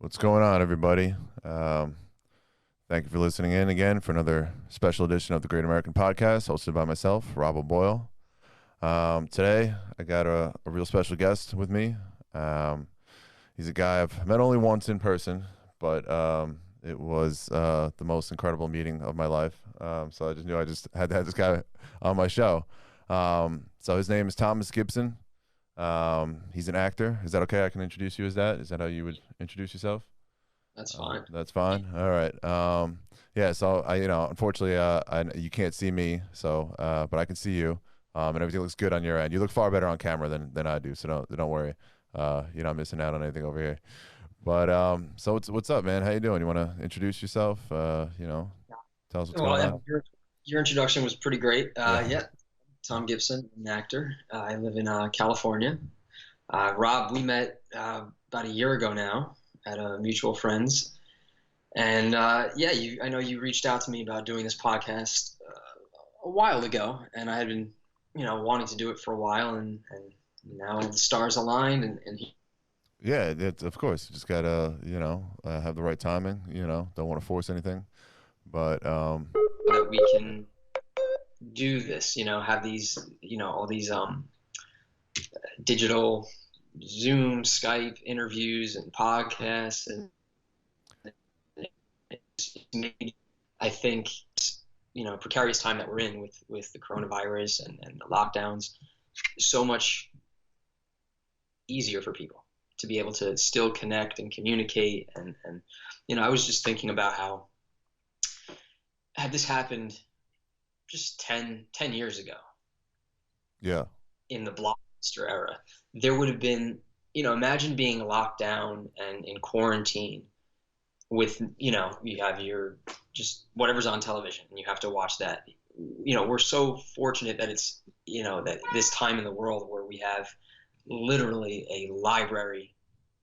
What's going on, everybody? Thank you for listening in again for another special edition of the Great American Podcast, hosted by myself, Rob O'Boyle. Today, I got a real special guest with me. He's a guy I've met only once in person, but it was the most incredible meeting of my life. So I just knew I just had to have this guy on my show. So his name is Thomas Gipson. He's an actor. Is that okay? I can introduce you as that? Is that how you would introduce yourself? That's fine. That's fine. All right. Yeah. So unfortunately, you can't see me, so but I can see you. And everything looks good on your end. You look far better on camera than I do, so don't worry. You're not missing out on anything over here. But so what's up, man? How you doing? You want to introduce yourself? Tell us what's Well, going yeah, on. your introduction was pretty great. Yeah. Yeah, Tom Gibson, an actor. I live in California. Rob, we met about a year ago now at a mutual friends, and yeah, I know you reached out to me about doing this podcast a while ago, and I had been, wanting to do it for a while, and now the stars aligned, and Yeah, of course. You just gotta, have the right timing. Don't want to force anything. But that we can do this. Have these, all these digital Zoom, Skype interviews and podcasts, and I think precarious time that we're in with the coronavirus and the lockdowns, so much easier for people to be able to still connect and communicate, and I was just thinking about how had this happened just 10 years ago yeah, in the blockbuster era, there would have been, imagine being locked down and in quarantine with, you have your just whatever's on television and you have to watch that. We're so fortunate that it's, that this time in the world where we have literally a library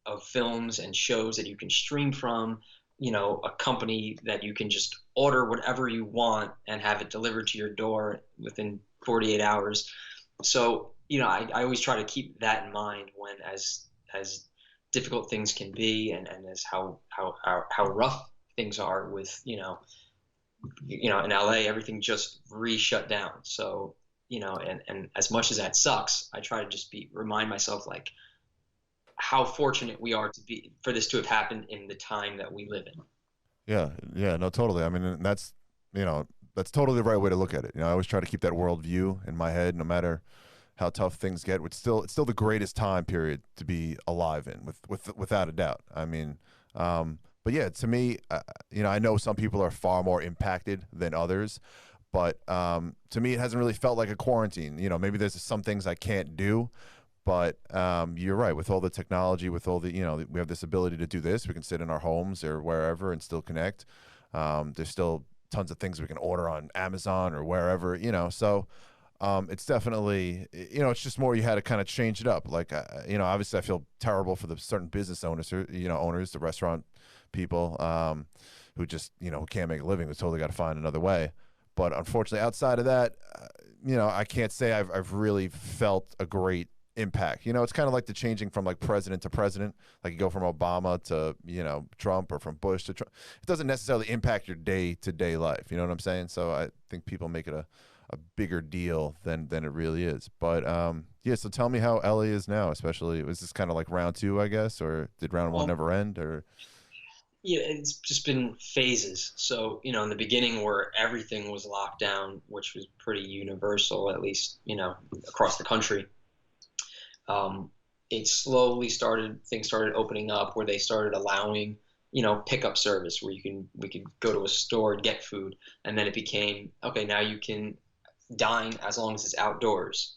of films and shows that you can stream from, a company that you can just order whatever you want and have it delivered to your door within 48 hours. So, I always try to keep that in mind when as difficult things can be, and as how rough things are with, in LA, everything just shut down. So, and as much as that sucks, I try to just remind myself, like, how fortunate we are to be for this to have happened in the time that we live in. yeah, no, totally. I mean, that's totally the right way to look at it. I always try to keep that worldview in my head, no matter how tough things get. It's still the greatest time period to be alive in, without a doubt. I mean, but yeah, to me, I know some people are far more impacted than others, but to me, it hasn't really felt like a quarantine. Maybe there's some things I can't do, but you're right. With all the technology, with all the, we have this ability to do this. We can sit in our homes or wherever and still connect. There's still tons of things we can order on Amazon or wherever, so it's definitely, it's just more you had to kind of change it up. Like, obviously I feel terrible for the certain business owners, or, owners, the restaurant people who just, who can't make a living. They totally got to find another way. But unfortunately, outside of that, I can't say I've really felt a great impact. It's kind of like the changing from like president to president. Like you go from Obama to, Trump, or from Bush to Trump. It doesn't necessarily impact your day-to-day life. You know what I'm saying? So I think people make it a bigger deal than it really is. But yeah, so tell me how LA is now, especially. Was this kind of like round two, I guess, or did round one Well, never end? Or yeah, it's just been phases. So, in the beginning where everything was locked down, which was pretty universal, at least, across the country, it slowly things started opening up where they started allowing, pickup service where we could go to a store and get food. And then it became, okay, now you can dine as long as it's outdoors.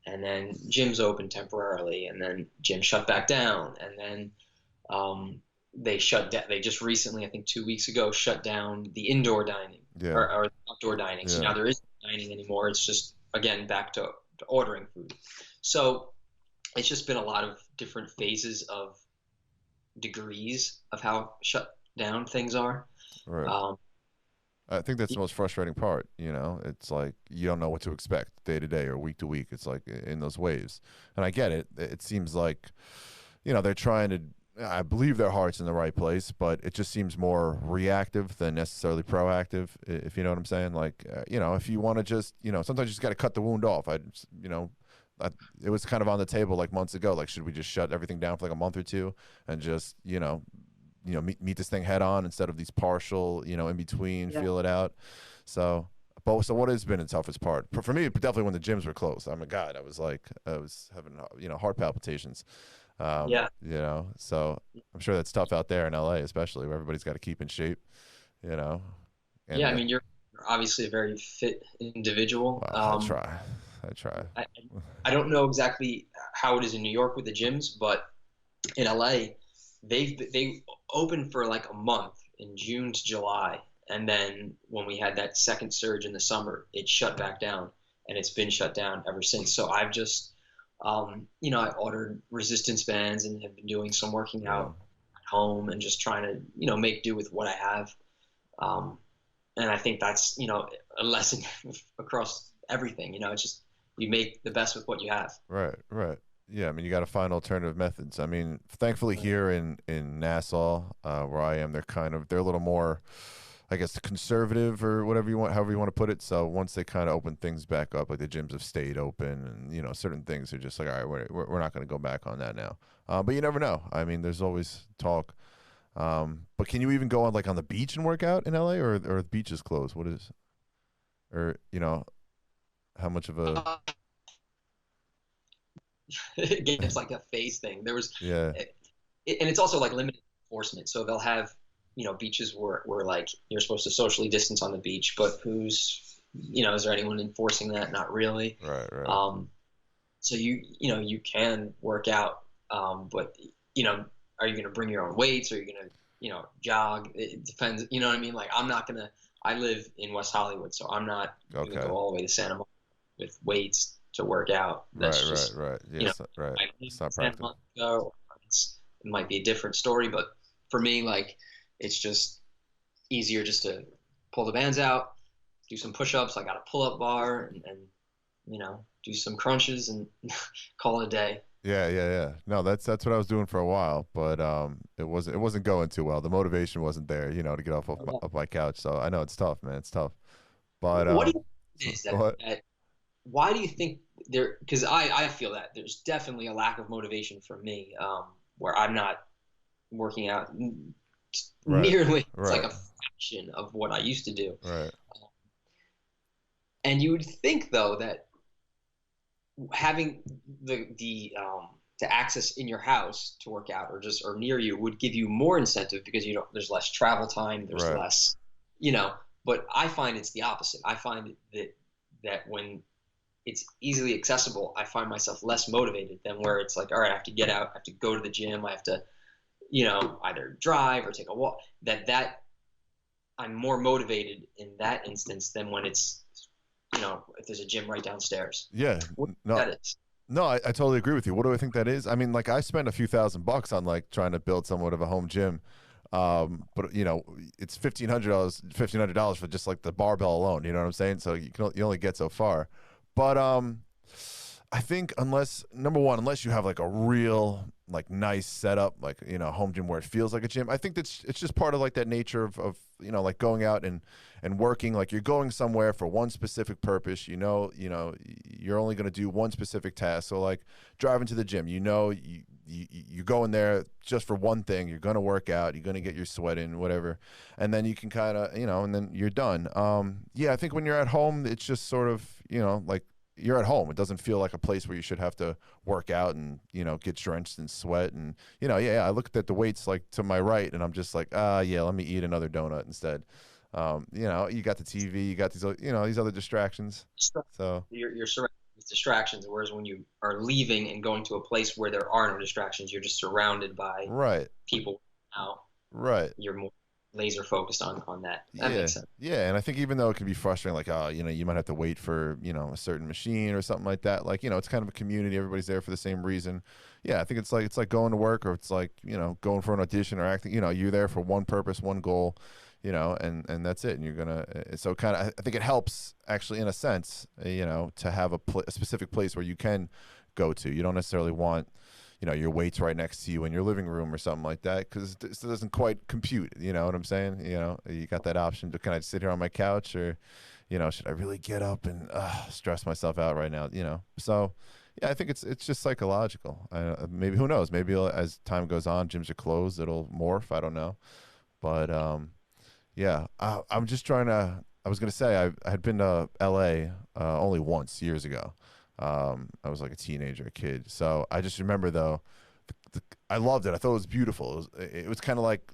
And then gyms opened temporarily, and then gyms shut back down. And then they shut down. They just recently, I think 2 weeks ago, shut down the indoor dining, yeah, or outdoor dining. So yeah, now there isn't dining anymore. It's just, again, back to ordering food. So it's just been a lot of different phases of degrees of how shut down things are. right. Um, I think that's the most frustrating part. It's like you don't know what to expect day to day or week to week. It's like in those waves, and I get it. It seems like, they're trying to I believe their heart's in the right place, but it just seems more reactive than necessarily proactive. If you know what I'm saying, like if you want to just sometimes you just got to cut the wound off. You know, I, it was kind of on the table like months ago. Like, should we just shut everything down for like a month or two and just meet this thing head on instead of these partial in between, Yeah. feel it out. So. But so what has been the toughest part for me? Definitely when the gyms were closed. I'm a god. I was having heart palpitations. Yeah. So I'm sure that's tough out there in LA, especially where everybody's got to keep in shape, you know. Yeah. I And mean, you're obviously a very fit individual. well, I try. I, I don't know exactly how it is in New York with the gyms, but in LA, they opened for like a month in June to July, and then when we had that second surge in the summer, it shut back down, and it's been shut down ever since. So I've just, I ordered resistance bands and have been doing some working Yeah. out at home and just trying to, make do with what I have. Um, and I think that's, a lesson across everything. It's just you make the best with what you have. Right, right. Yeah, I mean, you got to find alternative methods. I mean, thankfully here in Nassau, where I am, they're a little more, I guess, conservative or whatever however you want to put it. So once they kind of open things back up, like the gyms have stayed open, and certain things are just like, all right, we're not going to go back on that now. But you never know. I mean, there's always talk. But can you even go on the beach and work out in LA, or the beach is closed? What is, or how much of a Again, it's like a phase thing. There was, yeah, and it's also like limited enforcement. So they'll have, beaches where like you're supposed to socially distance on the beach, but is there anyone enforcing that? Not really. right, right, So you can work out, but are you going to bring your own weights? Or are you going to, jog? It depends. You know what I mean? Like I live in West Hollywood, so I'm not going to okay, go all the way to Santa Monica with weights to work out. That's right, just, right, right. you know, Yes, right. I lived It's in not Santa practical. Monica, or it might be a different story, but for me, like, it's just easier just to pull the bands out, do some push-ups. I got a pull-up bar and do some crunches and call it a day. Yeah, yeah, yeah. No, that's what I was doing for a while, but it wasn't going too well. The motivation wasn't there, to get off my couch. So I know it's tough, man. It's tough. But What do you think it is what? that why do you think there? Because I feel that there's definitely a lack of motivation for me, where I'm not working out Right, nearly. It's like right, a fraction of what I used to do. right. And you would think though that having the access in your house to work out or near you would give you more incentive because there's less travel time, there's Right. less, you know. But I find it's the opposite. I find that when it's easily accessible, I find myself less motivated than where it's like, all right, I have to get out, I have to go to the gym, I have to, either drive or take a walk. That I'm more motivated in that instance than when it's, if there's a gym right downstairs. Yeah. What No, that is. no, I totally agree with you. What do I think that is? I mean, like I spent a few $1,000 on like trying to build somewhat of a home gym. But it's $1,500 for just like the barbell alone. You know what I'm saying? So you only get so far. But I think unless you have like a real like nice setup, like home gym where it feels like a gym, I think it's just part of like that nature of like going out and working. Like you're going somewhere for one specific purpose. You're only going to do one specific task. So like driving to the gym, you go in there just for one thing. You're going to work out. You're going to get your sweat in, whatever, and then you can kind of and then you're done. Yeah, I think when you're at home, it's just sort of like you're at home. It doesn't feel like a place where you should have to work out and get drenched in sweat. And I looked at the weights like to my right, and I'm just like, yeah, let me eat another donut instead. You got the TV, you got these other distractions. So You're surrounded with distractions, whereas when you are leaving and going to a place where there are no distractions, you're just surrounded by right, people. Now right. you're more laser focused on that. That Yeah, makes sense. yeah, and I think even though it can be frustrating, like you might have to wait for a certain machine or something like that. Like it's kind of a community; everybody's there for the same reason. Yeah, I think it's like going to work, or it's like going for an audition or acting. You're there for one purpose, one goal, and that's it. And you're gonna so kind of I think it helps actually in a sense, to have a specific place where you can go to. You don't necessarily want your weight's right next to you in your living room or something like that, because it doesn't quite compute. You know what I'm saying? You got that option to, can I sit here on my couch, or should I really get up and stress myself out right now? So yeah, I think it's just psychological. Maybe, who knows? Maybe as time goes on, gyms are closed, it'll morph. I don't know, but yeah, I'm just trying to. I was gonna say I had been to L.A. Only once years ago. I was like a teenager, a kid. So I just remember though, I loved it. I thought it was beautiful. It was kind of like,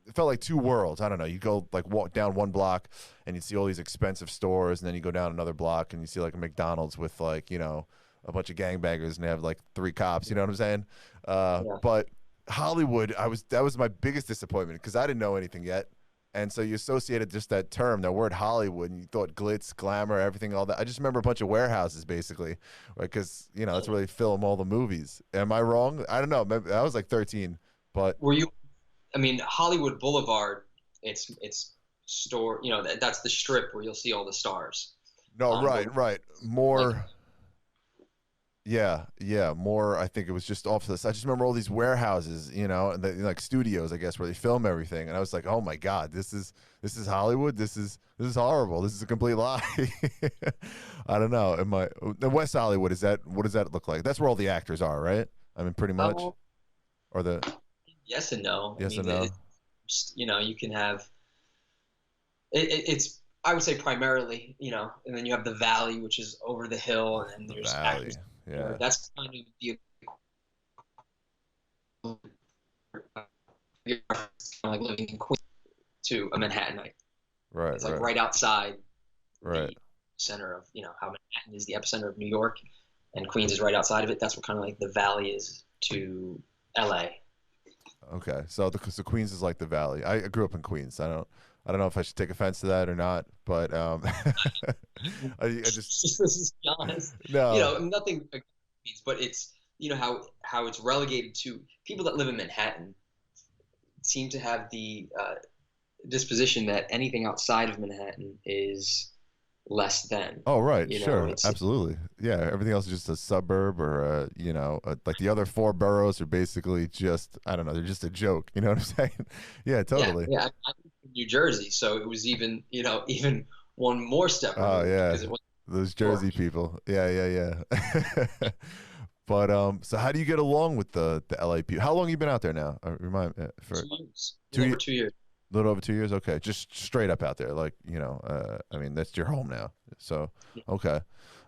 it felt like two worlds. I don't know. You go like walk down one block and you see all these expensive stores, and then you go down another block and you see like a McDonald's with like a bunch of gangbangers, and they have like three cops. You know what I'm saying? Yeah. But Hollywood, that was my biggest disappointment, because I didn't know anything yet. And so you associated just that term, that word Hollywood, and you thought glitz, glamour, everything, all that. I just remember a bunch of warehouses, basically, because that's where they film all the movies. Am I wrong? I don't know. Maybe, I was like 13, but Were you? I mean, Hollywood Boulevard. It's store. That's the strip where you'll see all the stars. no, But right, like, more. Yeah, more. I think it was just off this. I just remember all these warehouses, and like studios, I guess, where they film everything. And I was like, oh my god, this is Hollywood. This is horrible. This is a complete lie. I don't know. The West Hollywood, is that, what does that look like? That's where all the actors are, right? I mean, pretty much. um, Or the yes and no. I yes and mean, no. you can have it's. I would say primarily, and then you have the Valley, which is over the hill, and then The there's Valley. actors. Yeah. That's kind of the like living in Queens to a Manhattanite. Right. It's like Right. right outside Right. the center of, how Manhattan is the epicenter of New York, and Queens is right outside of it. That's what kind of like the Valley is to LA. Okay. So the Queens is like the Valley. I grew up in Queens. I don't know if I should take offense to that or not, but I just Let's be honest. no. Nothing against Queens, but it's how it's relegated to people that live in Manhattan seem to have the disposition that anything outside of Manhattan is less than. Oh, right, sure, It's absolutely. Yeah, everything else is just a suburb, or like the other four boroughs are basically just, I don't know, they're just a joke. You know what I'm saying? Yeah, yeah, totally. yeah. I'm from New Jersey, so it was even even one more step Oh removed yeah, because it was those York. Jersey people. Yeah. But so how do you get along with the LA people? How long you been out there now? For 2 years, two over years, 2 years. a little over 2 years. Okay, just straight up out there, like I mean, that's your home now. So Yeah. okay,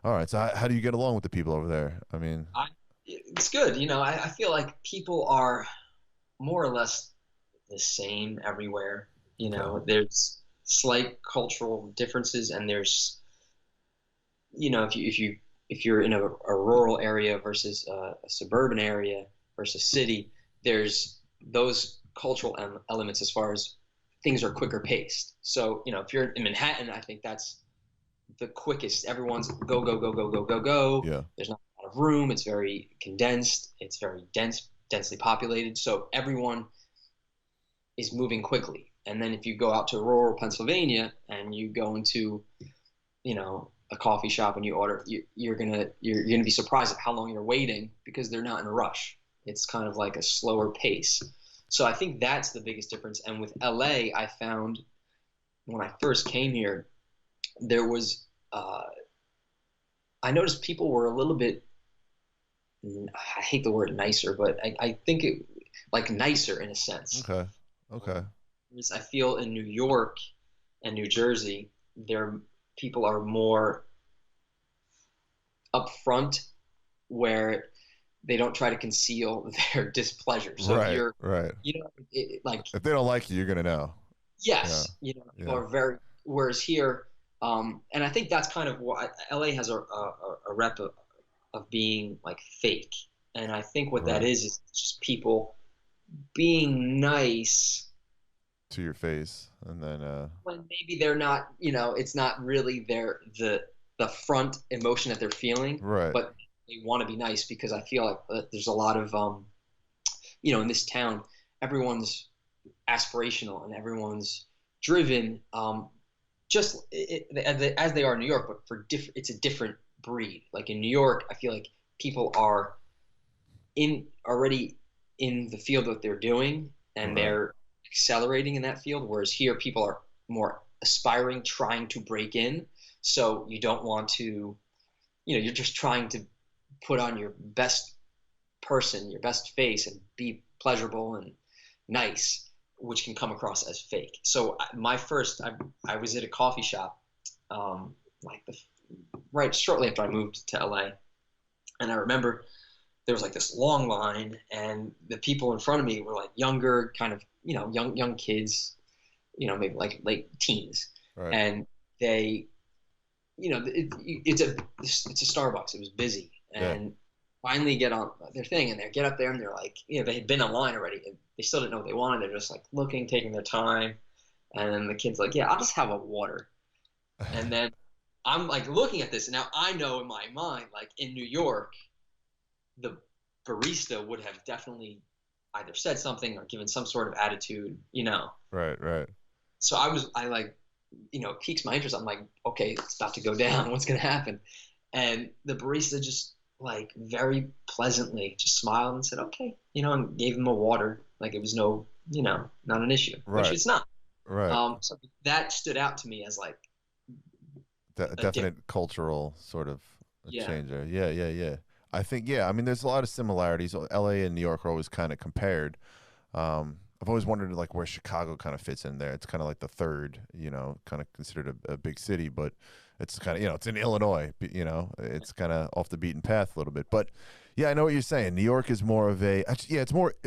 all right. So how do you get along with the people over there? I mean, I, it's good. I feel like people are more or less the same everywhere. okay, There's slight cultural differences, and there's if you're in a rural area versus a suburban area versus city, there's those cultural elements as far as things are quicker paced. So if you're in Manhattan, I think that's the quickest. Everyone's go go go go go go go. yeah, There's not a lot of room. It's very condensed. It's very densely populated. So everyone is moving quickly. And then if you go out to rural Pennsylvania and you go into, a coffee shop and you order, you're gonna be surprised at how long you're waiting because they're not in a rush. It's kind of like a slower pace. So I think that's the biggest difference. And with LA, I found when I first came here, there was I noticed people were a little bit, I hate the word nicer, but I think it like nicer in a sense. okay, okay, Whereas I feel in New York and New Jersey, people are more upfront, where they don't try to conceal their displeasure. So if right, you're, right. like, If they don't like you, you're gonna know. Yeah, yes, people yeah, are very, whereas here, and I think that's kind of why LA has a rep of being like fake. And I think what that right. is just people being nice To your face, and then when maybe they're not, it's not really the front emotion that they're feeling, right, but they want to be nice because I feel like there's a lot of, in this town, everyone's aspirational and everyone's driven, just as they are in New York, but it's a different breed. Like in New York, I feel like people are in already in the field that they're doing, and Right. they're accelerating in that field, whereas here people are more aspiring, trying to break in. So you don't want to, you're just trying to put on your best person, your best face, and be pleasurable and nice, which can come across as fake. So I was at a coffee shop, like right shortly after I moved to LA, and I remember there was like this long line, and the people in front of me were like younger, kind of, young kids, maybe like late teens, Right. and they, it's a Starbucks. It was busy, Yeah. and finally get on their thing, and they get up there, and they're like, they had been online already, and they still didn't know what they wanted. They're just like looking, taking their time, and then the kid's like, "Yeah, I'll just have a water," and then I'm like looking at this, and now I know in my mind, like in New York, the barista would have definitely either said something or given some sort of attitude. Right. Right. So I like, it piques my interest. I'm like, okay, it's about to go down. What's going to happen? And the barista just like very pleasantly just smiled and said, okay, and gave him a water. Like it was not an issue, which Right. it's not. Right. So that stood out to me as like a Definite cultural sort of yeah, change there. Yeah. Yeah. Yeah. I think, yeah, I mean, there's a lot of similarities. LA and New York are always kind of compared. I've always wondered like where Chicago kind of fits in there. It's kind of like the third, kind of considered a big city, but it's kind of, it's in Illinois, it's kind of off the beaten path a little bit. But yeah, I know what you're saying. New York is more of it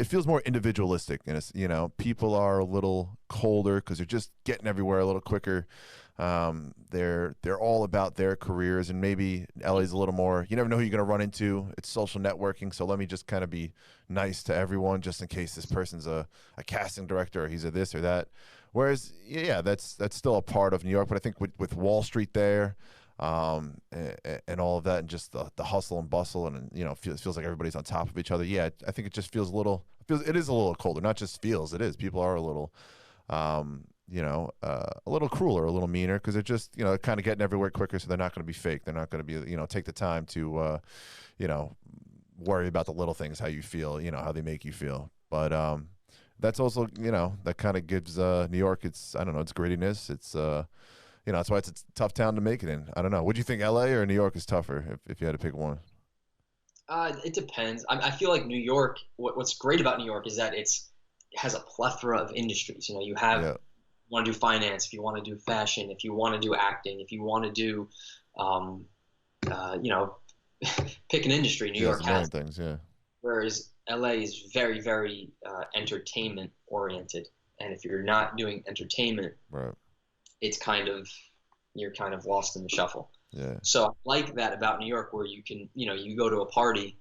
feels more individualistic. And it's, people are a little colder because they're just getting everywhere a little quicker. They're all about their careers, and maybe LA's a little more, you never know who you're going to run into. It's social networking. So let me just kind of be nice to everyone just in case this person's a casting director or he's a this or that. Whereas, yeah, that's still a part of New York. But I think with Wall Street there, and all of that, and just the hustle and bustle, and feels like everybody's on top of each other. Yeah, I think it just feels it is a little colder. Not just feels, it is. People are a little, a little crueler, a little meaner, because they're just, kind of getting everywhere quicker. So they're not going to be fake. They're not going to be, take the time to, worry about the little things, how you feel, how they make you feel. But that's also, that kind of gives New York its, I don't know, its grittiness. It's, that's why it's a tough town to make it in. I don't know. Would you think LA or New York is tougher if you had to pick one? It depends. I feel like New York. What's great about New York is that it has a plethora of industries. You have Yeah. want to do finance, if you want to do fashion, if you want to do acting, if you want to do, pick an industry. New York has things. Yeah. Whereas LA is very, very entertainment oriented, and if you're not doing entertainment, Right. it's you're kind of lost in the shuffle. Yeah. So I like that about New York, where you can, you go to a party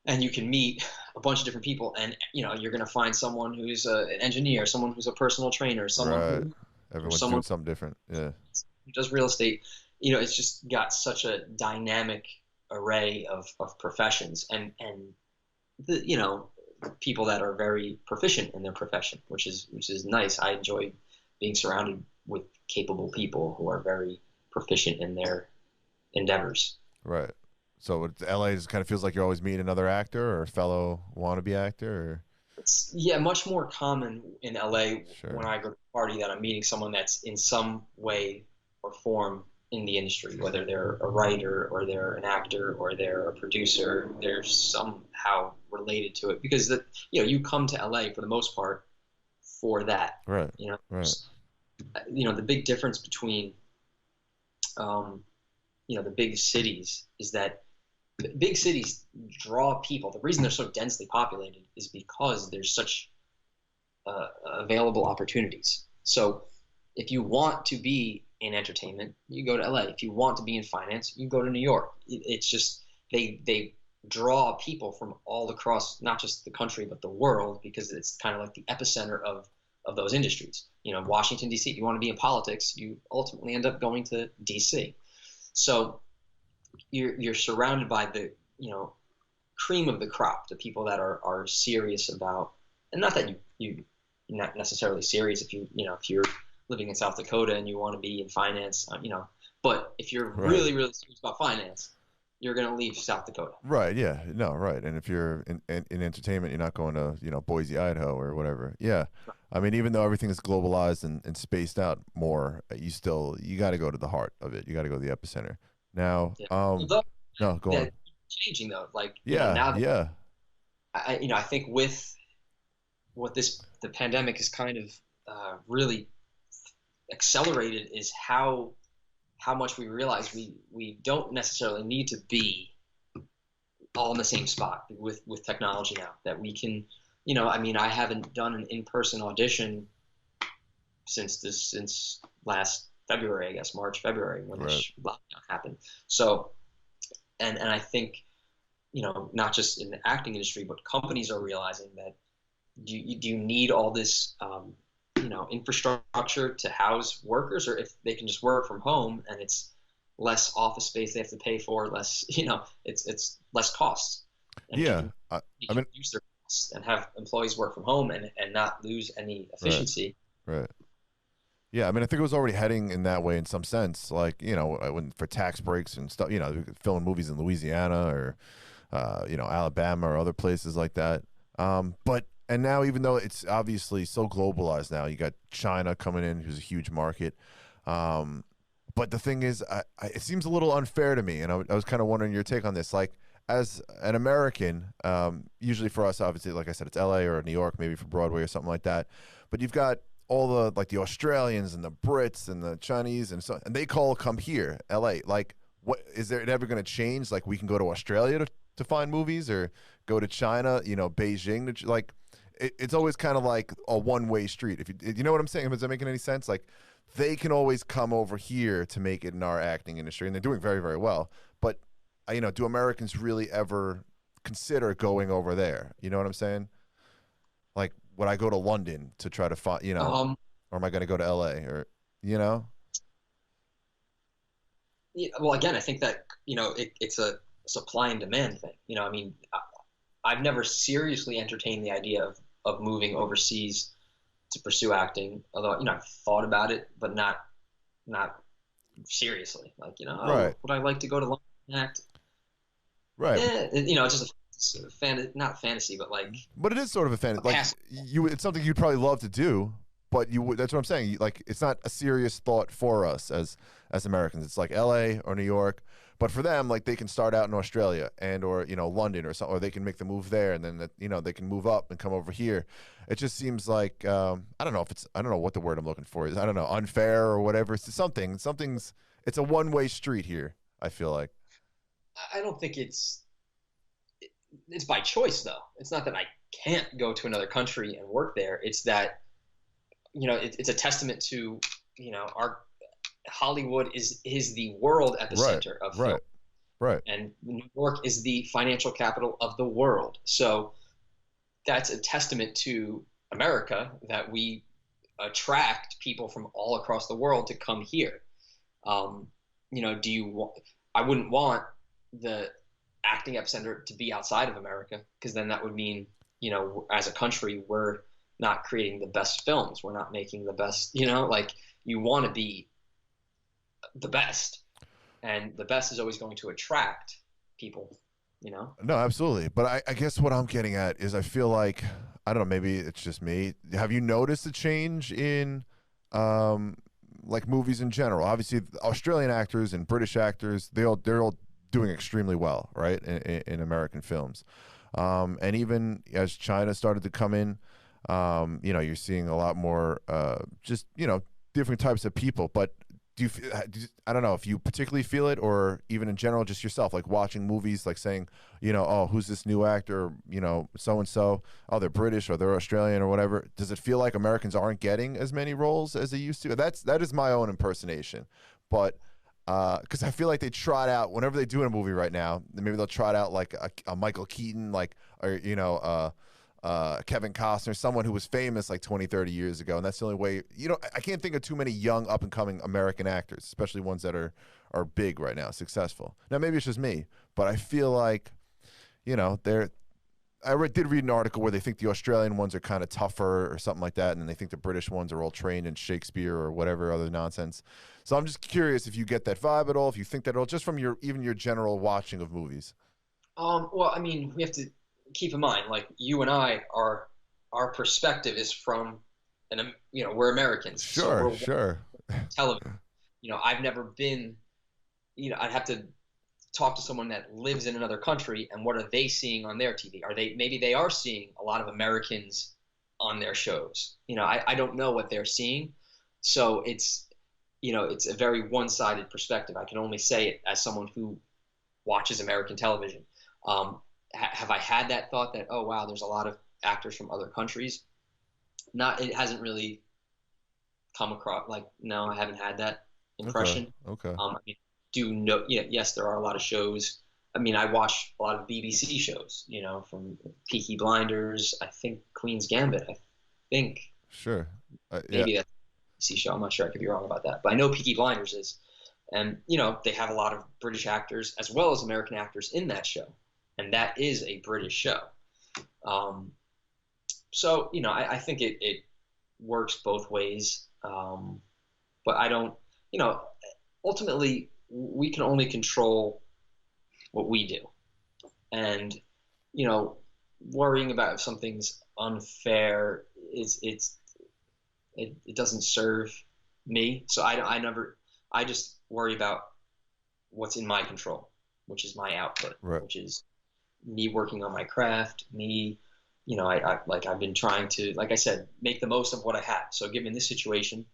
and you can meet a bunch of different people, and you're going to find someone who's an engineer, someone who's a personal trainer, someone Right. Everyone's someone doing something different. Yeah. who does real estate. It's just got such a dynamic array of professions, and the people that are very proficient in their profession, which is nice. I enjoy being surrounded with capable people who are very proficient in their endeavors. Right. So LA just kind of feels like you're always meeting another actor or a fellow wannabe actor. Or... It's much more common in LA when I go to a party that I'm meeting someone that's in some way or form in the industry, whether they're a writer or they're an actor or they're a producer. They're somehow related to it, because you come to LA for the most part for that. Right. Right. The big difference between the big cities is that big cities draw people. The reason they're so densely populated is because there's such available opportunities. So if you want to be in entertainment, you go to LA. If you want to be in finance, you go to New York. It's just they draw people from all across, not just the country, but the world, because it's kind of like the epicenter of those industries. Washington, D.C., if you want to be in politics, you ultimately end up going to D.C. So you're surrounded by the cream of the crop, the people that are serious about, and not that you're not necessarily serious if you're living in South Dakota and you want to be in finance, but if you're really, really serious about finance, you're going to leave South Dakota. Right. Yeah. No. Right. And if you're in entertainment, you're not going to Boise, Idaho, or whatever. Yeah. I mean, even though everything is globalized and spaced out more, you got to go to the heart of it. You got to go to the epicenter. Now, Yeah. Although no, go on. that changing though, like Yeah. now that Yeah. I think with what the pandemic has kind of really accelerated is how much we realize we don't necessarily need to be all in the same spot with technology now, that we can, I mean, I haven't done an in-person audition since last February, I guess March, February, when Right. this lockdown happened. So, and I think, not just in the acting industry, but companies are realizing that do you need all this, infrastructure to house workers, or if they can just work from home and it's less office space they have to pay for, less, it's less costs, and Yeah. they I can mean, reduce their costs and have employees work from home and not lose any right. efficiency. Right. Yeah, I mean, I think it was already heading in that way in some sense. Like, when for tax breaks and stuff, filming movies in Louisiana or, Alabama or other places like that. And now, even though it's obviously so globalized now, you got China coming in, who's a huge market. But the thing is, it seems a little unfair to me, and I was kind of wondering your take on this. Like, as an American, usually for us, obviously, like I said, it's LA or New York, maybe for Broadway or something like that. But you've got all the Australians and the Brits and the Chinese and they all come here, LA. Like, what is there it ever going to change? Like, we can go to Australia to find movies, or go to China, Beijing it's always kind of like a one-way street. If you know what I'm saying, is that making any sense? Like, they can always come over here to make it in our acting industry, and they're doing very, very well. But do Americans really ever consider going over there? You know what I'm saying? Like, would I go to London to try to find, Um, or am I going to go to LA or, you know? yeah, well, again, I think that it's a supply and demand thing. I mean, I've never seriously entertained the idea of moving overseas to pursue acting. Although I've thought about it, but not seriously. Like Right, would I like to go to London and act? right. Yeah, it's just a not fantasy, but like But it is sort of a fan. a Like, pass. it's something you'd probably love to do, but that's what I'm saying. Like, it's not a serious thought for us as Americans. It's like LA or New York. But for them, like, they can start out in Australia or London or something, or they can make the move there, and then they can move up and come over here. It just seems like I don't know what the word I'm looking for is. I don't know, unfair or whatever. It's something's. It's a one-way street here, I feel like. I don't think it's by choice though. It's not that I can't go to another country and work there. It's that it's a testament to our Hollywood is the world Right, epicenter of film, right, right. and New York is the financial capital of the world. So that's a testament to America, that we attract people from all across the world to come here. Do you I wouldn't want the acting epicenter to be outside of America, because then that would mean, as a country, we're not creating the best films. We're not making the best, like, you want to be the best, and the best is always going to attract people. No, absolutely. But I guess what I'm getting at is I feel like, I don't know, maybe it's just me. Have you noticed a change in like movies in general? Obviously, Australian actors and British actors, they're all doing extremely well, right, in American films. And even as China started to come in, you're seeing a lot more just, different types of people. But I don't know if you particularly feel it, or even in general, just yourself, like watching movies, like saying, oh, who's this new actor, so and so, oh, they're British or they're Australian or whatever. Does it feel like Americans aren't getting as many roles as they used to? That is my own impersonation, but because I feel like they trot out whenever they do in a movie right now, maybe they'll trot out like a Michael Keaton, like, or Kevin Costner, someone who was famous like 20, 30 years ago. And that's the only way, I can't think of too many young up and coming American actors, especially ones that are big right now, successful. Now, maybe it's just me, but I feel like, they're, did read an article where they think the Australian ones are kind of tougher or something like that, and then they think the British ones are all trained in Shakespeare or whatever other nonsense. So I'm just curious if you get that vibe at all, if you think that at all, just from your general watching of movies. Well, I mean, we have to keep in mind, like you and I are, our perspective is from, we're Americans, so Sure, we're sure. television. I've never been, I'd have to talk to someone that lives in another country, and what are they seeing on their TV? Maybe they are seeing a lot of Americans on their shows. I don't know what they're seeing, so it's a very one-sided perspective. I can only say it as someone who watches American television. Have I had that thought that, oh wow, there's a lot of actors from other countries? It hasn't really come across, like, no, I haven't had that impression. Okay. I mean, yes, there are a lot of shows. I mean, I watch a lot of BBC shows, from Peaky Blinders, I think Queen's Gambit, I think. Sure. Yeah. Maybe that's a BBC show. I'm not sure. I could be wrong about that. But I know Peaky Blinders is. And, they have a lot of British actors as well as American actors in that show. And that is a British show. So, I think it works both ways. But I don't, ultimately, we can only control what we do. And, worrying about if something's unfair it doesn't serve me. So I just worry about what's in my control, which is my output, Right. which is me working on my craft, me, I've been trying to, like I said, make the most of what I have. So given this situation,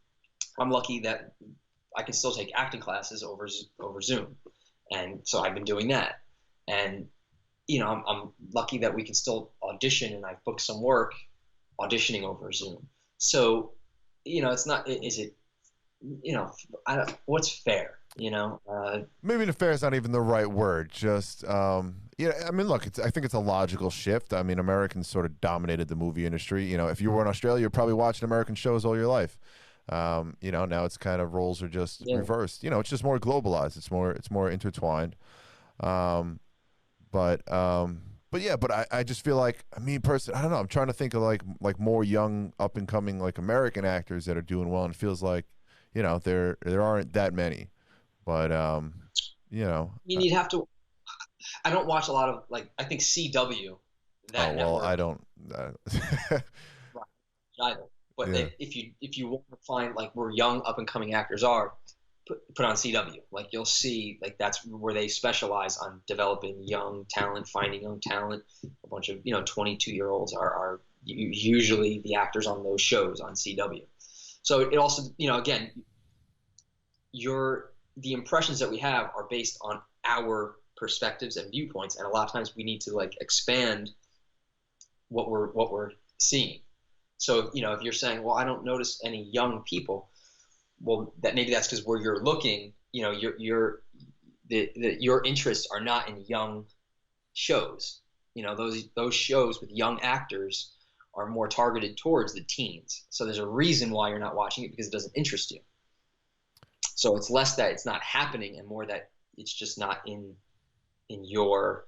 I'm lucky that I can still take acting classes over Zoom. And so I've been doing that. And, I'm lucky that we can still audition, and I've booked some work auditioning over Zoom. So, it's not, is it, what's fair, Maybe fair is not even the right word. Just, I mean, look, I think it's a logical shift. I mean, Americans sort of dominated the movie industry. If you were in Australia, you're probably watching American shows all your life. Now it's kind of roles are just reversed. It's just more globalized. It's more intertwined. But I just feel like, I mean, personally, I don't know. I'm trying to think of like more young up and coming like American actors that are doing well, and it feels like, there aren't that many. But you'd have to. I don't watch a lot of, like, I think CW. That network, I don't. either. But Yeah. if you want to find like where young up and coming actors are, put on CW. Like, you'll see, like, that's where they specialize on developing young talent, finding young talent. A bunch of 22-year-olds are usually the actors on those shows on CW. So it also, again, the impressions that we have are based on our perspectives and viewpoints, and a lot of times we need to like expand what we're seeing. So if you're saying, well, I don't notice any young people, well, maybe that's because where you're looking, your interests are not in young shows. Those shows with young actors are more targeted towards the teens. So there's a reason why you're not watching it, because it doesn't interest you. So it's less that it's not happening and more that it's just not in your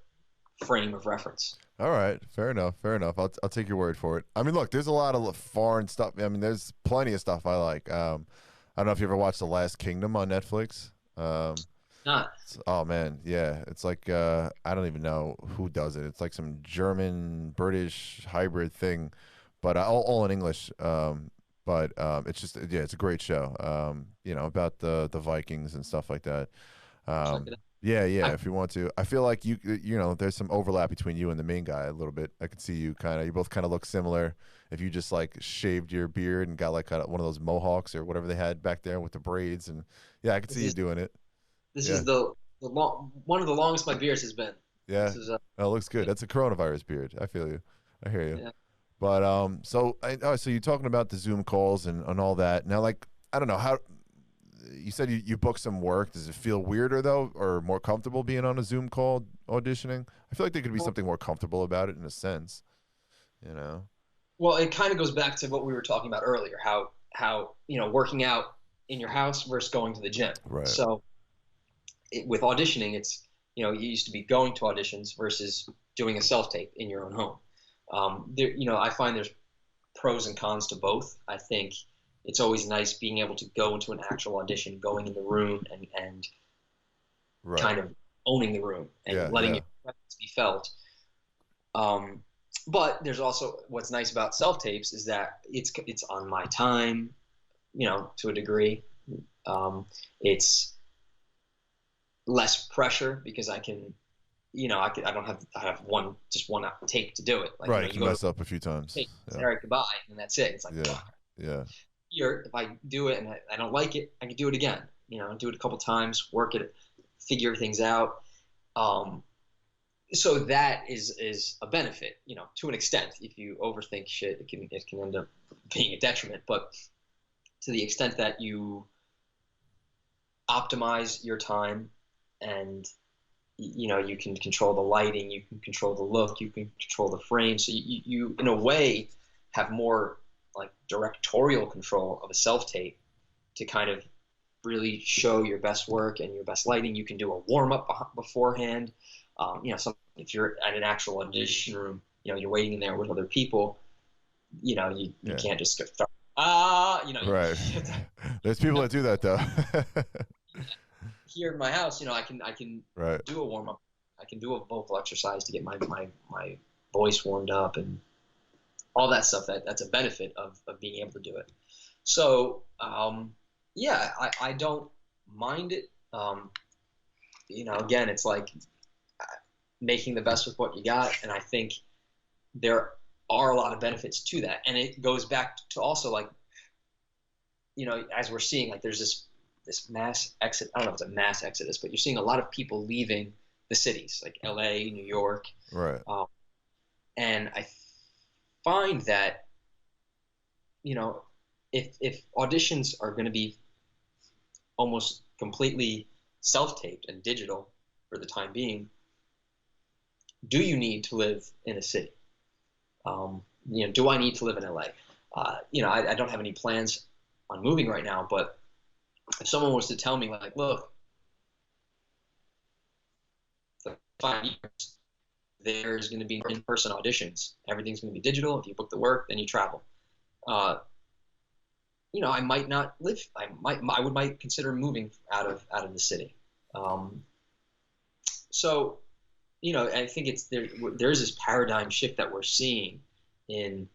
frame of reference. All right, fair enough. I'll take your word for it. I mean, look, there's a lot of foreign stuff. I mean, there's plenty of stuff I like. I don't know if you ever watched The Last Kingdom on Netflix. Not. Oh man, yeah. It's like I don't even know who does it. It's like some German British hybrid thing, but all in English. But it's just it's a great show. About the Vikings and stuff like that. Yeah. If you want to, I feel like there's some overlap between you and the main guy a little bit. I could see you both kind of look similar. If you just like shaved your beard and got like one of those mohawks or whatever they had back there with the braids, and I could see you doing it. This is one of the longest my beard has been. Yeah, it looks good. That's a coronavirus beard. I feel you. I hear you. Yeah. But so you're talking about the Zoom calls and all that. Now, like, I don't know how. You said you booked some work. Does it feel weirder though, or more comfortable being on a Zoom call auditioning? I feel like there could be something more comfortable about it in a sense, Well, it kind of goes back to what we were talking about earlier, how working out in your house versus going to the gym. Right. So with auditioning, it's you used to be going to auditions versus doing a self-tape in your own home. There, I find there's pros and cons to both. I think it's always nice being able to go into an actual audition, going in the room and Right. kind of owning the room and Yeah. letting Yeah. your presence be felt. Um, but there's also what's nice about self tapes is that it's on my time, to a degree. It's less pressure because I can, I don't have I have one take to do it. Like, Right. You you can go to mess up a few times. take, Yeah. all right, goodbye, and that's it. It's like, Yeah. Yeah. here, if I do it and I don't like it, I can do it again. Do it a couple times, work it, figure things out. Um, so that is a benefit, to an extent. If you overthink shit, it can end up being a detriment. But to the extent that you optimize your time, and you can control the lighting, you can control the look, you can control the frame, so you in a way have more like directorial control of a self tape to kind of really show your best work and your best lighting. You can do a warm up beforehand. If you're at an actual audition room, you're waiting in there with other people. You Yeah. can't just go, Right. There's people that do that though. here in my house, I can Right. do a warm up. I can do a vocal exercise to get my voice warmed up and all that stuff. That's a benefit of being able to do it. So yeah, I don't mind it. Again, it's like making the best with what you got, and I think there are a lot of benefits to that. And it goes back to also, like, as we're seeing, like, there's this mass exit. I don't know if it's a mass exodus, but you're seeing a lot of people leaving the cities, like LA, New York. Right. And I find that, if auditions are going to be almost completely self-taped and digital for the time being, do you need to live in a city? Do I need to live in LA? I don't have any plans on moving right now, but if someone was to tell me, like, look, for 5 years, there's going to be in-person auditions. Everything's going to be digital. If you book the work, then you travel. I might not live. I might consider moving out of the city. So, I think there's this paradigm shift that we're seeing in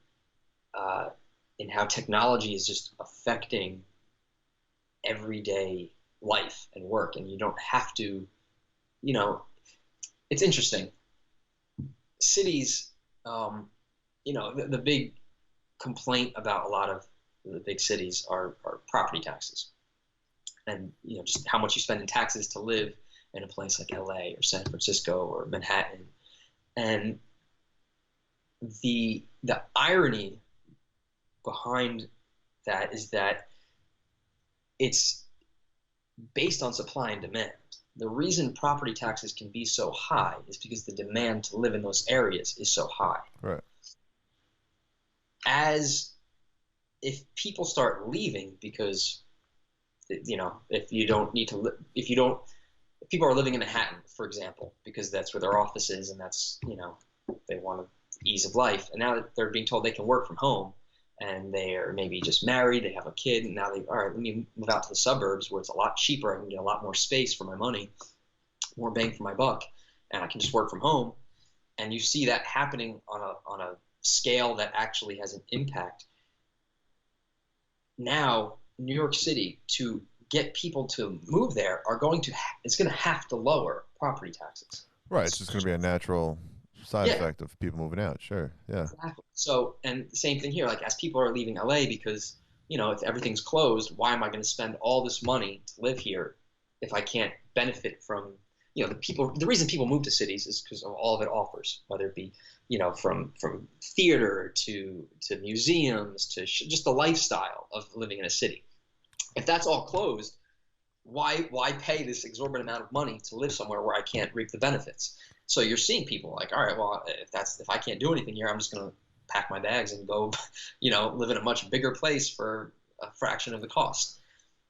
how technology is just affecting everyday life and work, and you don't have to. It's interesting. Cities, the big complaint about a lot of the big cities are property taxes, and just how much you spend in taxes to live in a place like LA or San Francisco or Manhattan. And the irony behind that is that it's based on supply and demand. The reason property taxes can be so high is because the demand to live in those areas is so high. Right. As if people start leaving because, if you don't need to if people are living in Manhattan, for example, because that's where their office is, and that's, they want ease of life, and now that they're being told they can work from home, and they are maybe just married, they have a kid, and now all right, let me move out to the suburbs where it's a lot cheaper, I can get a lot more space for my money, more bang for my buck, and I can just work from home. And you see that happening on a scale that actually has an impact. Now, New York City, to get people to move there, it's going to have to lower property taxes. Right. It's just going to be a natural side effect of people moving out. Sure. Yeah. Exactly. So, and the same thing here, like, as people are leaving LA because, if everything's closed, why am I going to spend all this money to live here if I can't benefit from, the reason people move to cities is because of all of it offers, whether it be, from theater to museums to just the lifestyle of living in a city. If that's all closed, why pay this exorbitant amount of money to live somewhere where I can't reap the benefits? So you're seeing people like, all right, well, if I can't do anything here, I'm just going to pack my bags and go, live in a much bigger place for a fraction of the cost.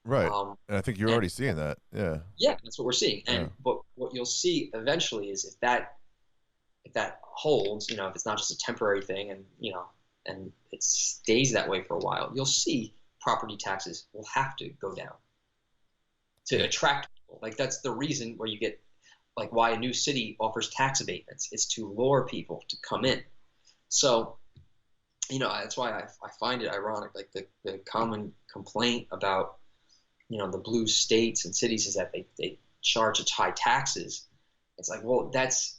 Right. And I think you're already seeing that. Yeah. Yeah, that's what we're seeing. Yeah. But what you'll see eventually is if if that holds, if it's not just a temporary thing, and and it stays that way for a while, you'll see property taxes will have to go down to attract people. Like that's the reason where you get like why a new city offers tax abatements is to lure people to come in. So, that's why I find it ironic. Like the common complaint about, the blue states and cities is that they charge such high taxes. It's like, well, that's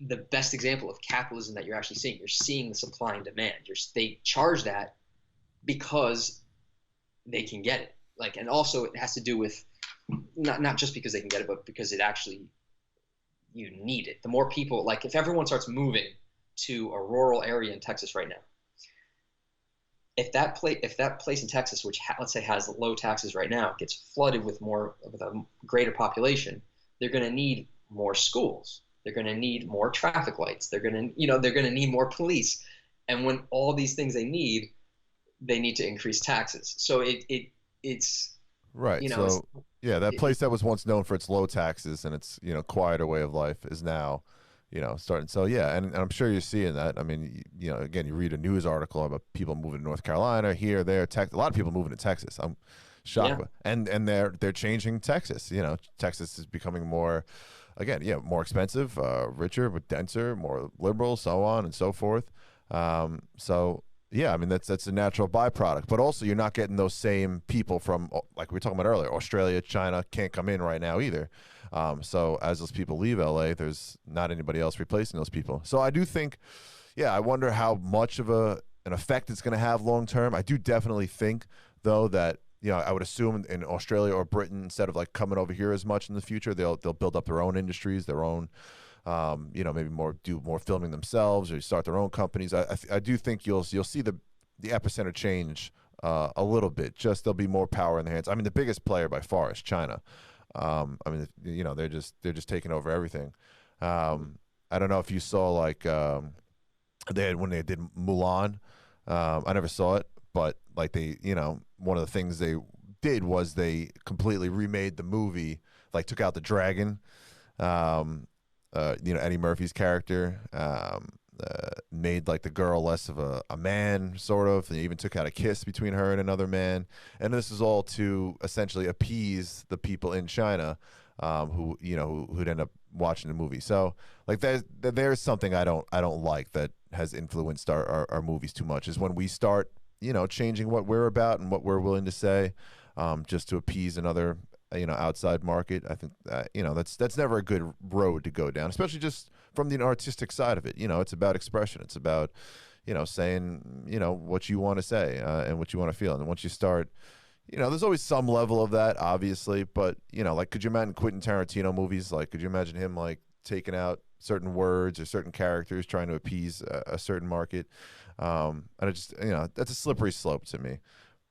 the best example of capitalism that you're actually seeing. You're seeing the supply and demand. They charge that because they can get it. Like, and also it has to do with not just because they can get it, but because it actually, you need it. The more people, like if everyone starts moving to a rural area in Texas right now, if that place in Texas, which let's say has low taxes right now, gets flooded with a greater population, they're going to need more schools. They're going to need more traffic lights. They're going to need more police. And when all these things they need to increase taxes. So it's right. So yeah, that place that was once known for its low taxes and its quieter way of life is now starting. So yeah, and I'm sure you're seeing that. I mean, again, you read a news article about people moving to North Carolina, here, there, a lot of people moving to Texas. I'm shocked, and they're changing Texas. Texas is becoming more, again, more expensive, richer, but denser, more liberal, so on and so forth. So yeah, I mean that's a natural byproduct, but also you're not getting those same people from, like we were talking about earlier, Australia, China can't come in right now either. So as those people leave LA, there's not anybody else replacing those people. So I do think, I wonder how much of an effect it's going to have long term. I do definitely think though that I would assume in Australia or Britain, instead of like coming over here as much in the future, they'll build up their own industries, their own. Maybe do more filming themselves or start their own companies. I do think you'll see the epicenter change a little bit. Just there'll be more power in their hands. I mean, the biggest player by far is China. I mean, they're just taking over everything. I don't know if you saw like when they did Mulan. I never saw it, but like one of the things they did was they completely remade the movie. Like took out the dragon. Eddie Murphy's character made like the girl less of a man, sort of. They even took out a kiss between her and another man, and this is all to essentially appease the people in China, who'd end up watching the movie. So like there's something I don't like that has influenced our movies too much, is when we start changing what we're about and what we're willing to say, just to appease another outside market. I think that's never a good road to go down, especially just from the artistic side of it. It's about expression. It's about saying what you want to say and what you want to feel. And once you start, there's always some level of that, obviously, but like, could you imagine Quentin Tarantino movies? Like, could you imagine him like taking out certain words or certain characters, trying to appease a certain market? And it just that's a slippery slope to me.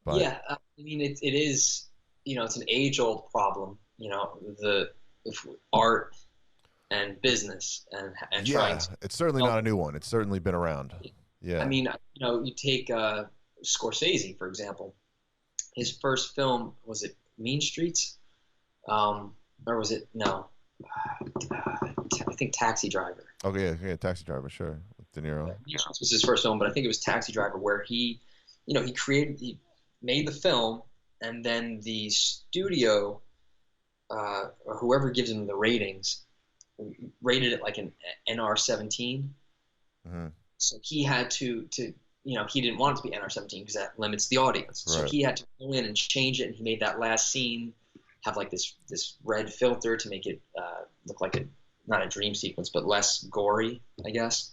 But yeah, I mean it is. It's an age-old problem, the art and business and trying to. It's certainly not a new one. It's certainly been around. Yeah. I mean, you take Scorsese, for example. His first film, was it Mean Streets? Or was it, no, I think Taxi Driver. Okay, yeah, Taxi Driver, sure. With De Niro. Mean Streets was his first film, but I think it was Taxi Driver where he made the film. And then the studio, or whoever gives him the ratings, rated it like an NR-17. Mm-hmm. So he had to he didn't want it to be NR-17 because that limits the audience. Right. So he had to go in and change it, and he made that last scene have like this red filter to make it look like not a dream sequence, but less gory, I guess.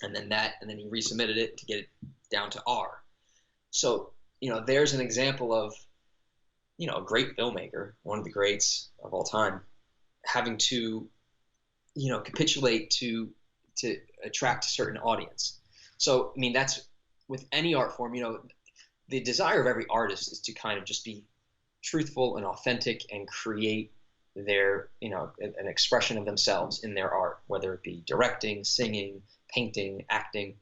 And then he resubmitted it to get it down to R. So there's an example of a great filmmaker, one of the greats of all time, having to, capitulate to attract a certain audience. So, I mean, that's with any art form, the desire of every artist is to kind of just be truthful and authentic and create their, an expression of themselves in their art, whether it be directing, singing, painting, acting.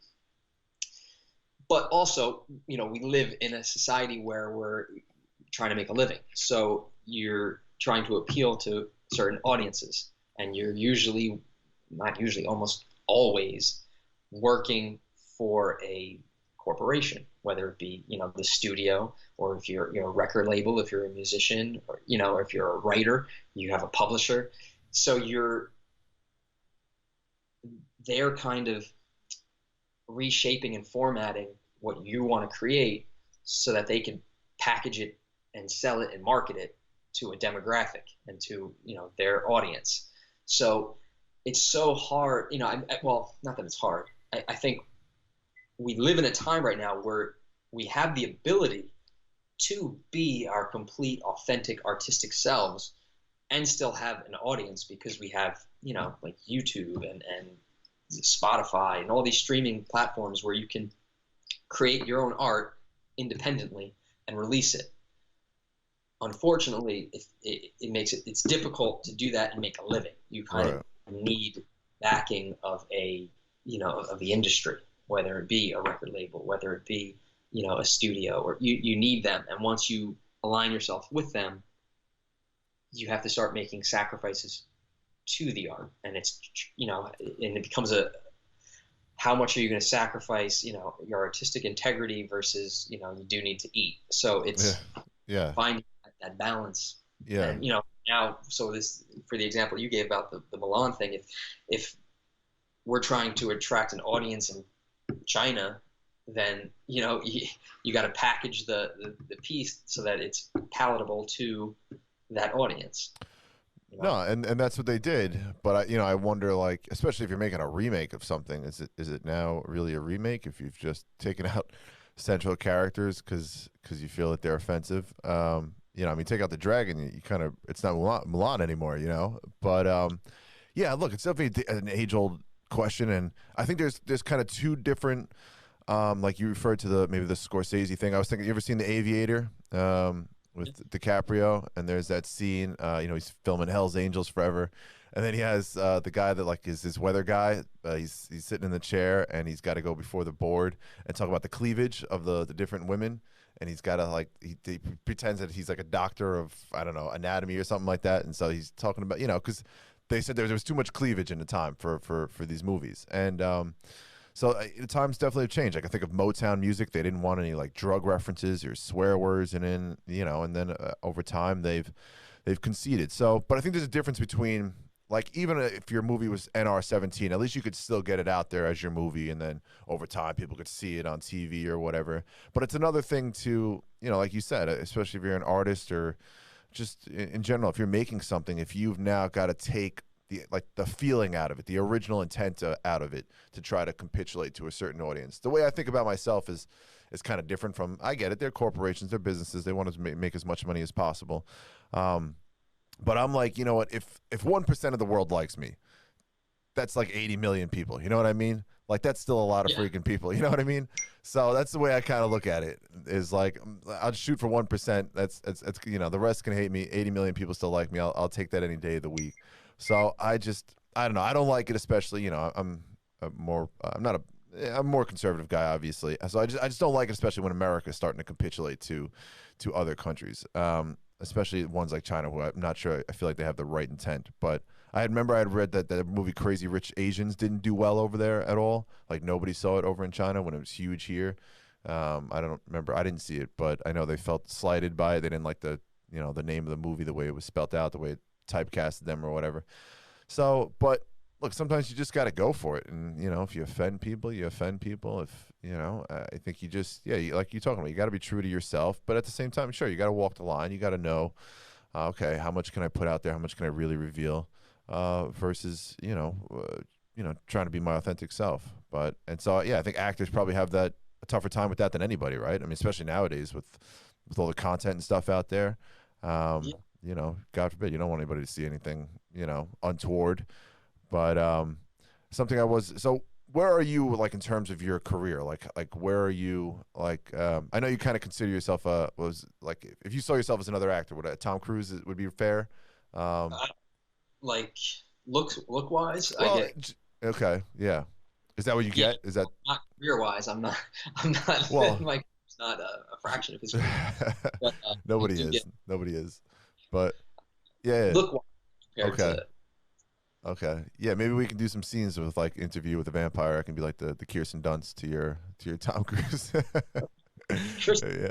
But also, we live in a society where we're trying to make a living. So you're trying to appeal to certain audiences, and you're usually not usually, almost always working for a corporation, whether it be, the studio, or if you're a record label, if you're a musician, or, or if you're a writer, you have a publisher. So they're kind of reshaping and formatting what you want to create so that they can package it and sell it and market it to a demographic and to, their audience. So it's so hard, well, not that it's hard. I think we live in a time right now where we have the ability to be our complete, authentic, artistic selves and still have an audience, because we have, like YouTube and Spotify and all these streaming platforms where you can create your own art independently and release it. Unfortunately, it makes it's difficult to do that and make a living. You kind of need backing of of the industry, whether it be a record label, whether it be, a studio, or you need them. And once you align yourself with them, you have to start making sacrifices to the art. And it's, and it becomes how much are you going to sacrifice, your artistic integrity versus, you do need to eat. So it's finding that balance. Yeah. And, now, so this, for the example you gave about the Milan thing, if we're trying to attract an audience in China, then, you got to package the piece so that it's palatable to that audience. No, and that's what they did. But I wonder, like, especially if you're making a remake of something, is it now really a remake if you've just taken out central characters because you feel that they're offensive? Take out the dragon, you kind of, it's not Milan anymore, But yeah, look, it's definitely an age-old question, and I think there's kind of two different, like you referred to maybe the Scorsese thing. I was thinking, you ever seen The Aviator? With DiCaprio, and there's that scene, he's filming Hell's Angels forever, and then he has the guy that like is his weather guy. He's sitting in the chair, and he's got to go before the board and talk about the cleavage of the different women, and he's got to like he pretends that he's like a doctor of, I don't know, anatomy or something like that, and so he's talking about, because they said there was too much cleavage in the time for these movies, and so the times definitely have changed. Like I think of Motown music, they didn't want any like drug references or swear words, and and then over time they've conceded. So, but I think there's a difference between, like, even if your movie was NR-17, at least you could still get it out there as your movie, and then over time people could see it on TV or whatever. But it's another thing to, like you said, especially if you're an artist or just in general, if you're making something, if you've now got to take the feeling out of it, the original intent out of it, to try to capitulate to a certain audience. The way I think about myself is kind of different from, I get it, they're corporations, they're businesses, they want to make as much money as possible. But I'm like, you know what, if 1% of the world likes me, that's like 80 million people, you know what I mean? Like, that's still a lot of freaking people, you know what I mean? So that's the way I kind of look at it, is like, I'll shoot for 1%. That's the rest can hate me. 80 million people still like me. I'll take that any day of the week. So I don't know. I don't like it, especially, I'm a more conservative guy, obviously. So I just don't like it, especially when America is starting to capitulate to other countries, especially ones like China, who I'm not sure, I feel like they have the right intent. But I had read that the movie Crazy Rich Asians didn't do well over there at all. Like, nobody saw it over in China when it was huge here. I don't remember. I didn't see it, but I know they felt slighted by it. They didn't like the name of the movie, the way it was spelt out, the way it typecasted them or whatever. So, but look, sometimes you just got to go for it. And, if you offend people, you offend people. If, I think you just, like you're talking about, you got to be true to yourself. But at the same time, sure, you got to walk the line. You got to know, okay, how much can I put out there? How much can I really reveal? Versus, trying to be my authentic self. And so, I think actors probably have a tougher time with that than anybody, right? I mean, especially nowadays with all the content and stuff out there. God forbid, you don't want anybody to see anything, untoward. But so where are you, like, in terms of your career? Like where are you, like, I know you kind of consider yourself if you saw yourself as another actor, would Tom Cruise would be fair? Like look wise, well, I get. Okay, yeah. Is that what you get? Is that not career wise? I'm not. Well, my career's not a fraction of his career. But, nobody is. Nobody is. But yeah. Look compared okay. to Okay. Yeah, maybe we can do some scenes with like Interview with the Vampire. I can be like the Kirsten Dunst to your Tom Cruise. Sure. Yeah.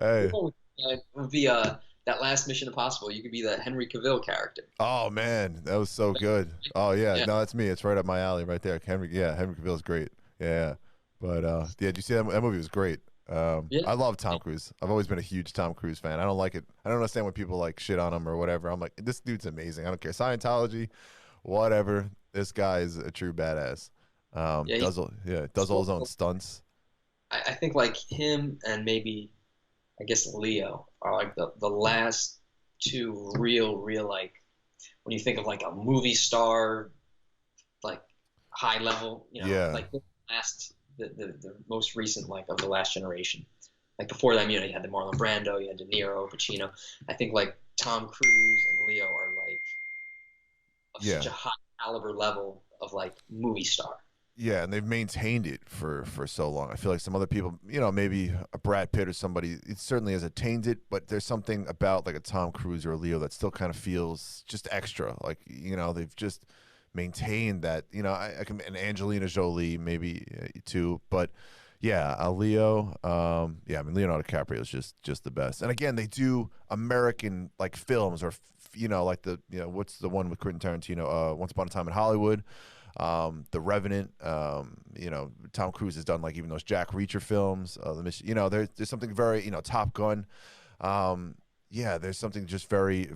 Hey. It would be that last Mission Impossible. You could be the Henry Cavill character. Oh man, that was so good. Oh yeah, Yeah, no, that's me. It's right up my alley, right there. Henry, yeah, Henry Cavill's great. Yeah, yeah. But yeah, did you see that? That movie was great. yeah, I love Tom Cruise. I've always been a huge Tom Cruise fan. I don't like it. I don't understand when people like shit on him or whatever. I'm like, this dude's amazing. I don't care. Scientology, whatever. This guy is a true badass. yeah. Does all his own stunts. I think like him and maybe I guess Leo are like the last two real like when you think of like a movie star like high level, Yeah, like the last the most recent like of the last generation. Like before them, you had the Marlon Brando, you had De Niro, Pacino. I think like Tom Cruise and Leo are like of such yeah. a high caliber level of like movie star. Yeah, and they've maintained it for so long. I feel like some other people, maybe a Brad Pitt or somebody, it certainly has attained it, but there's something about like a Tom Cruise or a Leo that still kind of feels just extra. Like, they've just maintained that, I can, and Angelina Jolie maybe too, but yeah, a Leo, yeah, I mean Leonardo DiCaprio is just the best. And again, they do American like films or like what's the one with Quentin Tarantino, Once Upon a Time in Hollywood, The Revenant. Tom Cruise has done like even those Jack Reacher films. There's something very Top Gun. Yeah, there's something just very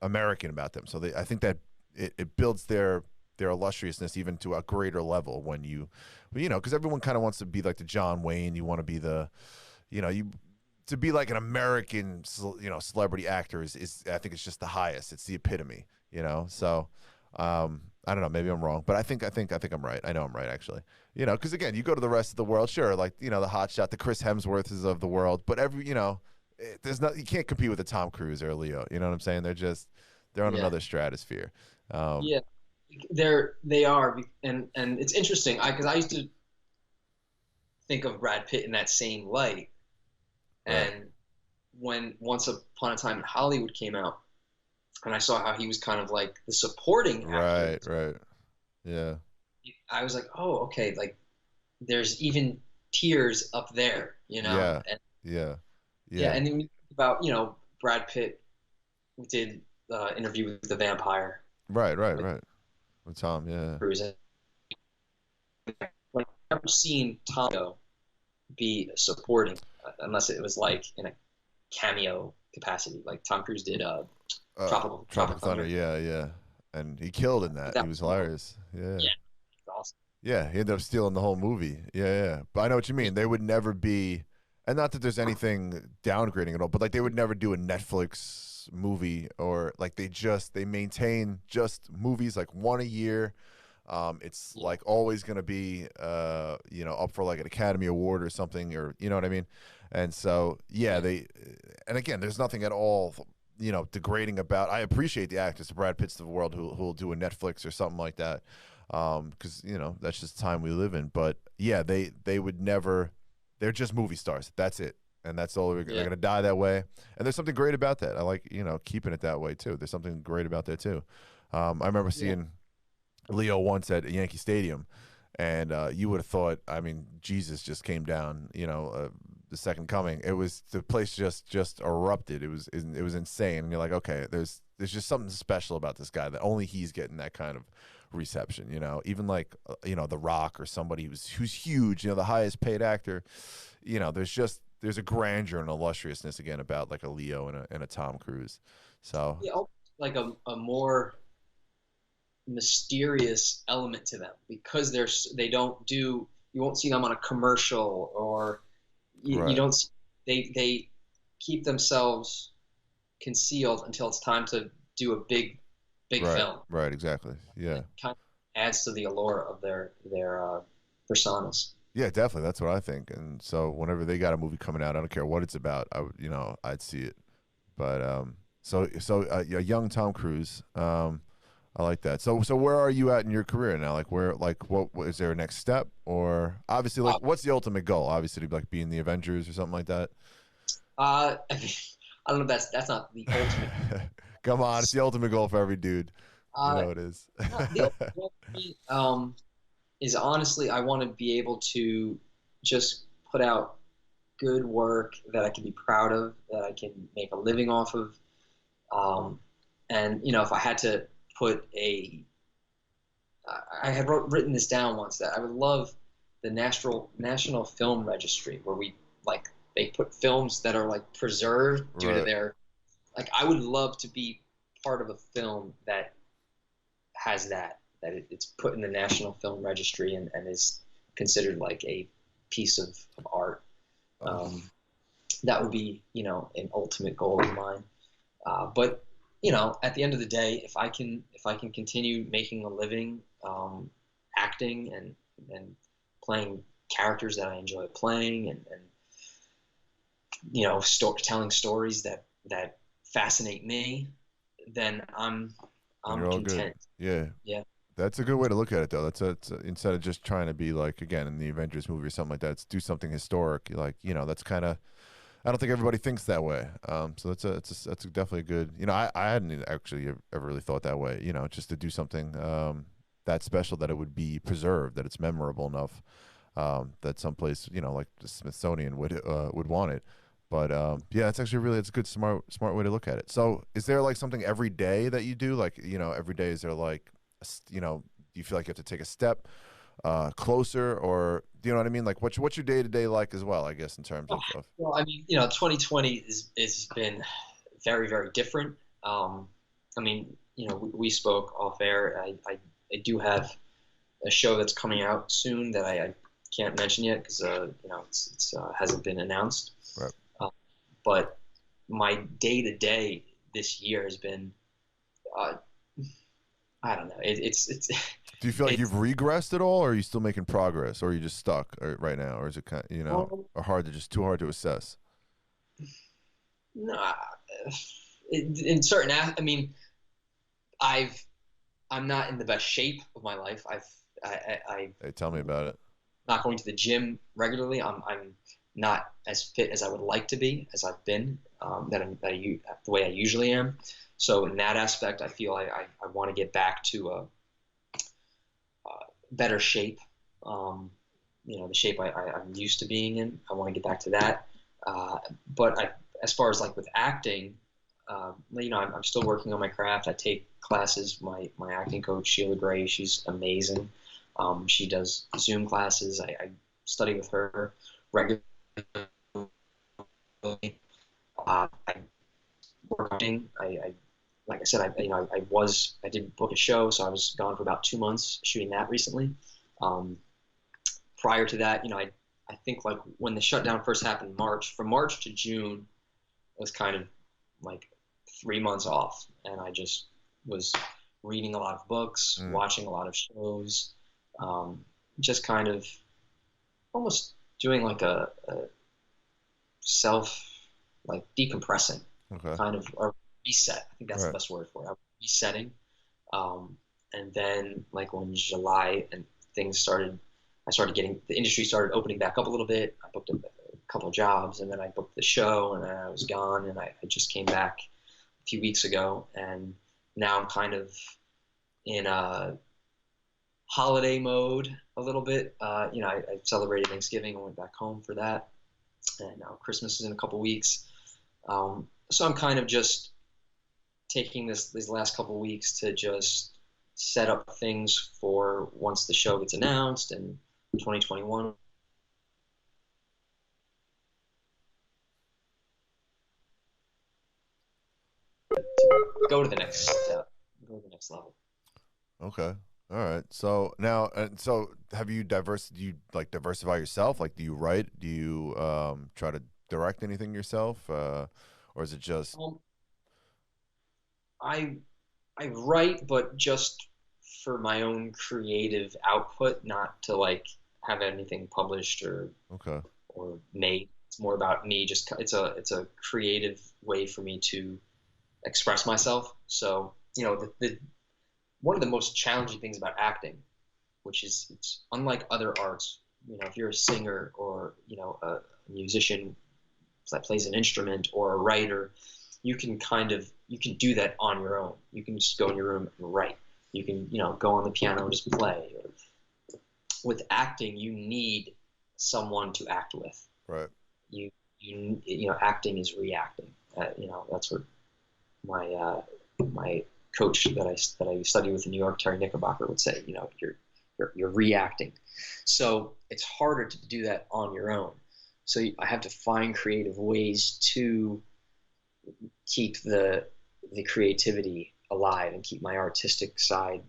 American about them. So I think that it builds their illustriousness even to a greater level when because everyone kind of wants to be like the John Wayne. You want to be you to be like an American celebrity actor is I think it's just the highest. It's the epitome. So. I don't know. Maybe I'm wrong, but I think I'm right. I know I'm right actually. Because again, you go to the rest of the world, sure, like the hotshot, the Chris Hemsworths of the world, but there's not you can't compete with a Tom Cruise or a Leo. You know what I'm saying? They're on Yeah, another stratosphere. yeah, they are, and it's interesting. Because I used to think of Brad Pitt in that same light, Right, and when Once Upon a Time in Hollywood came out, and I saw how he was kind of like the supporting actor, right. Yeah, I was like, oh, okay, like there's even tiers up there, yeah, and yeah, yeah, yeah. and then we think about Brad Pitt did Interview with the Vampire, like Right. With Tom, yeah. Cruise. I've never seen Tom be supporting unless it was like in a cameo capacity, like Tom Cruise did Tropic Tropic Thunder, Thunder. yeah, yeah. And he killed in that. That He was was cool. hilarious. Yeah. Yeah, it's awesome. Yeah, he ended up stealing the whole movie. Yeah, yeah. But I know what you mean. They would never be, and not that there's anything downgrading at all, but like they would never do a Netflix movie or like they maintain just movies like one a year. It's Yeah, like always going to be, up for like an Academy Award or something, or you know what I mean. And so, yeah, yeah, and again, there's nothing at all, degrading about. I appreciate the actors, the Brad Pitts of the world who'll do a Netflix or something like that, because that's just the time we live in. But yeah, they would never. They're just movie stars. That's it, and that's all. They're yeah, gonna die that way. And there's something great about that. I like keeping it that way too. There's something great about that too. I remember yeah. seeing Leo once at Yankee Stadium, and you would have thought, I mean, Jesus just came down, the second coming. It was the place just erupted. It was insane, and you're like, okay, there's just something special about this guy that only he's getting that kind of reception. Even like The Rock or somebody who's huge, the highest paid actor. There's a grandeur and illustriousness again about like a Leo and a Tom Cruise. So Yeah, like a more mysterious element to them because they don't do you won't see them on a commercial or you right, don't see, they keep themselves concealed until it's time to do a big film. right, exactly, yeah. It kind of adds to the allure of their personas. Yeah, definitely. That's what I think. And so whenever they got a movie coming out, I don't care what it's about. I'd see it. But yeah, young Tom Cruise. I like that. So where are you at in your career now? Like what is there a next step or obviously like Uh, what's the ultimate goal? Obviously to like be in the Avengers or something like that. I don't know. If that's not the ultimate. Come on, it's the ultimate goal for every dude. You Uh, know it is. the ultimate goal for me, is honestly, I want to be able to just put out good work that I can be proud of, that I can make a living off of. Um, and if I had to put I had written this down once that I would love the National Film Registry, where they put films that are like preserved due to Right. their, like, I would love to be part of a film that has it's put in the National Film Registry and is considered like a piece of art. Oh, Um, that would be, an ultimate goal of mine. But at the end of the day, if I can continue making a living, acting and playing characters that I enjoy playing, and telling stories that fascinate me, then then I'm you're all good. content. Yeah. Yeah. That's a good way to look at it, though. Instead of just trying to be like, again, in the Avengers movie or something like that, it's do something historic. Like, that's kind of, I don't think everybody thinks that way. So that's definitely a good. I hadn't actually ever really thought that way. Just to do something that special, that it would be preserved, that it's memorable enough, that someplace, like the Smithsonian would want it. But yeah, it's a good smart way to look at it. So is there like something every day that you do? Like, every day, is there like, do you feel like you have to take a step closer, or do you know what I mean? Like, what's your day to day like as well? I guess in terms of. Well, I mean, 2020 is been very, very different. I mean, we spoke off air. I do have a show that's coming out soon that I can't mention yet because it's hasn't been announced. Right. Uh, but my day to day this year has been, uh, I don't know. It's Do you feel like you've it's regressed at all, or are you still making progress, or are you just stuck right now, or is it kind, um, or too hard to assess? no, in certain. I mean, I've I'm not in the best shape of my life. I'm Hey, tell me about it. not going to the gym regularly. I'm not as fit as I would like to be, as I've been, the way I usually am. So in that aspect, I feel I want to get back to a better shape. The shape I'm used to being in. I want to get back to that. Uh, but as far as like with acting, I'm still working on my craft. I take classes. My acting coach, Sheila Gray, she's amazing. She does Zoom classes. I study with her regularly. I work on. Like I said, I did book a show, so I was gone for about 2 months shooting that recently. Um, Prior to that, I think like when the shutdown first happened in March, from March to June was kind of like 3 months off, and I just was reading a lot of books, Mm, watching a lot of shows, um, just kind of almost doing like a self, like decompressing, okay. kind of a reset. I think that's the Right. best word for it. I was resetting, um, and then like when July and things started, I started getting the industry started opening back up a little bit. I booked a couple of jobs, and then I booked the show, and then I was gone, and I just came back a few weeks ago, and now I'm kind of in a holiday mode a little bit. I celebrated Thanksgiving. I went back home for that, and now Christmas is in a couple weeks. So I'm kind of just taking these last couple weeks to just set up things for once the show gets announced and 2021 to go to the next step, go to the next level. Okay. All right. So now, and so have you do you like diversify yourself? Like, do you write? Do you try to direct anything yourself? Or is it just Um, I I write, but just for my own creative output, not to like have anything published okay? or made. It's more about me. Just it's a creative way for me to express myself. So the one of the most challenging things about acting, which is it's unlike other arts. If you're a singer or a musician that plays an instrument or a writer, you can kind of you can do that on your own. You can just go in your room and write. You can, go on the piano and just play. With acting, you need someone to act with. Right. Acting is reacting. That's what my coach that I studied with in New York, Terry Knickerbocker, would say. You're reacting. So it's harder to do that on your own. So I have to find creative ways to keep the creativity alive and keep my artistic side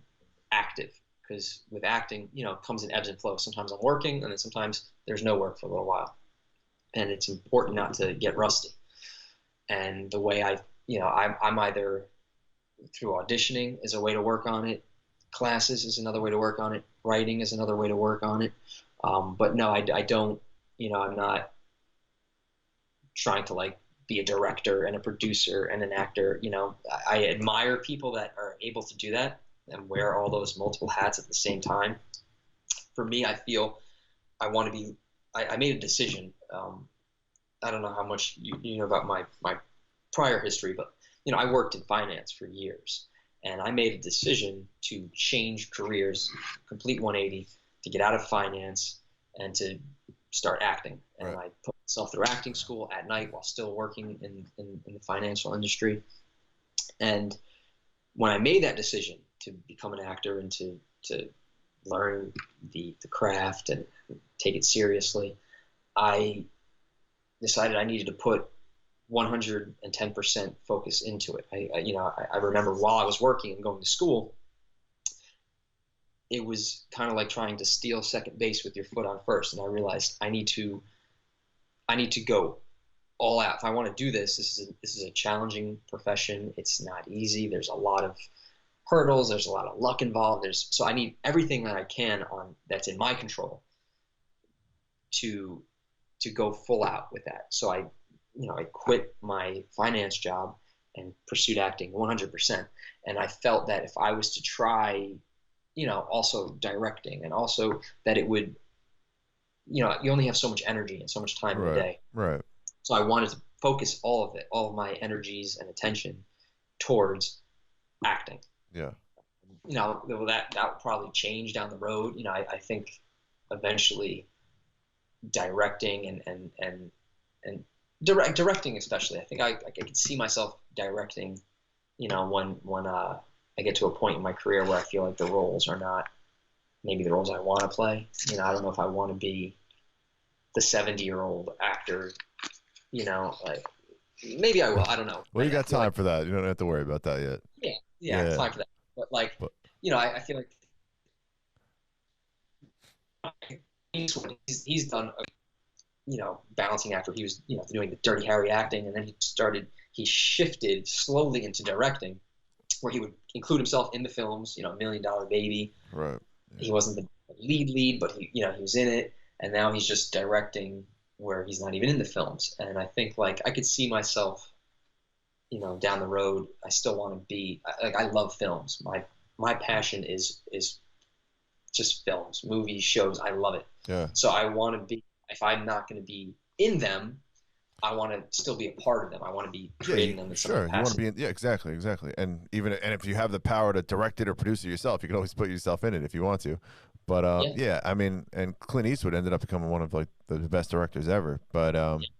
active. Because with acting, it comes in ebbs and flows. Sometimes I'm working, and then sometimes there's no work for a little while. And it's important not to get rusty. And the way I'm either through auditioning is a way to work on it. Classes is another way to work on it. Writing is another way to work on it. But no, I don't, I'm not trying to be a director and a producer and an actor. I admire people that are able to do that and wear all those multiple hats at the same time. For me, I feel I want to be, I made a decision. I don't know how much you know about my prior history, but I worked in finance for years, and I made a decision to change careers, complete 180, to get out of finance and to start acting. And Right. I put myself through acting school at night while still working in the financial industry. And when I made that decision to become an actor and to learn the craft and take it seriously, I decided I needed to put 110% focus into it. I remember while I was working and going to school, it was kind of like trying to steal second base with your foot on first. And I realized I need to go all out. If I want to do this, this is a challenging profession. It's not easy. There's a lot of hurdles. There's a lot of luck involved. So I need everything that I can that's in my control to go full out with that. So I quit my finance job and pursued acting 100%. And I felt that if I was to try, also directing, and also that it would, you only have so much energy and so much time in a day. Right. So I wanted to focus all of my energies and attention towards acting. Yeah. That will probably change down the road. I think eventually directing and directing especially. I think I could see myself directing, when I get to a point in my career where I feel like the roles are not maybe the roles I want to play. I don't know if I want to be the 70-year-old actor, maybe I will. I don't know. Well, you got time for that. You don't have to worry about that yet. Yeah, I have time for that. But I feel like he's done balancing after he was doing the Dirty Harry acting, and then he shifted slowly into directing, where he would include himself in the films. $1 Million Baby. Right. Yeah. He wasn't the lead, but he was in it, and now he's just directing where he's not even in the films. And I think I could see myself, down the road. I still want to be I love films. My passion is just films, movies, shows. I love it. Yeah. So I want to be. If I'm not going to be in them, I want to still be a part of them. I want to be creating them in some capacity. You want to be in, yeah, exactly. And if you have the power to direct it or produce it yourself, you can always put yourself in it if you want to. But I mean, and Clint Eastwood ended up becoming one of the best directors ever. But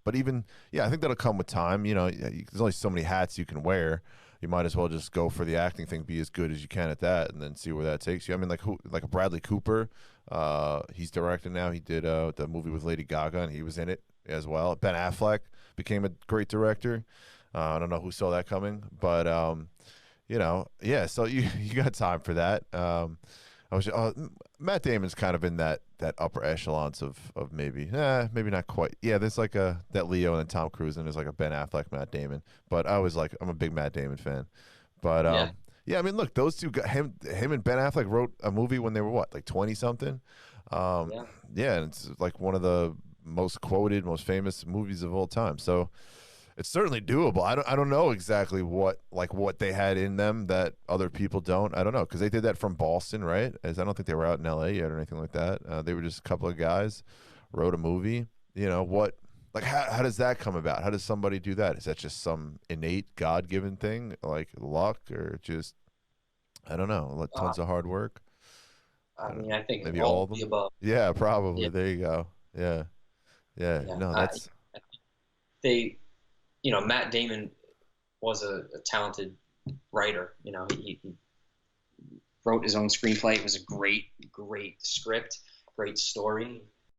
but even I think that'll come with time. There's only so many hats you can wear. You might as well just go for the acting thing, be as good as you can at that, and then see where that takes you. I mean, like Bradley Cooper, he's directing now. He did the movie with Lady Gaga, and he was in it as well. Ben Affleck became a great director. I don't know who saw that coming, but so you got time for that. Matt Damon's kind of in that upper echelons of maybe not quite. Yeah, there's that Leo and then Tom Cruise, and there's a Ben Affleck, Matt Damon. But I'm a big Matt Damon fan. But I mean, look, those two him and Ben Affleck wrote a movie when they were 20 something. And it's one of the most quoted, most famous movies of all time. So it's certainly doable. I don't know exactly what they had in them that other people don't. I don't know, because they did that from Boston, right? As I don't think they were out in L.A. yet or anything like that. They were just a couple of guys, wrote a movie. Like how does that come about? How does somebody do that? Is that just some innate God given thing like luck, or just I don't know, like Uh, tons of hard work? I I don't mean, know. I think Maybe all all of of the them. above. Yeah, Yeah, probably. There you go. Yeah, yeah. yeah. No, that's They, Matt Damon was a talented writer. He wrote his own screenplay. It was a great, great script, great story.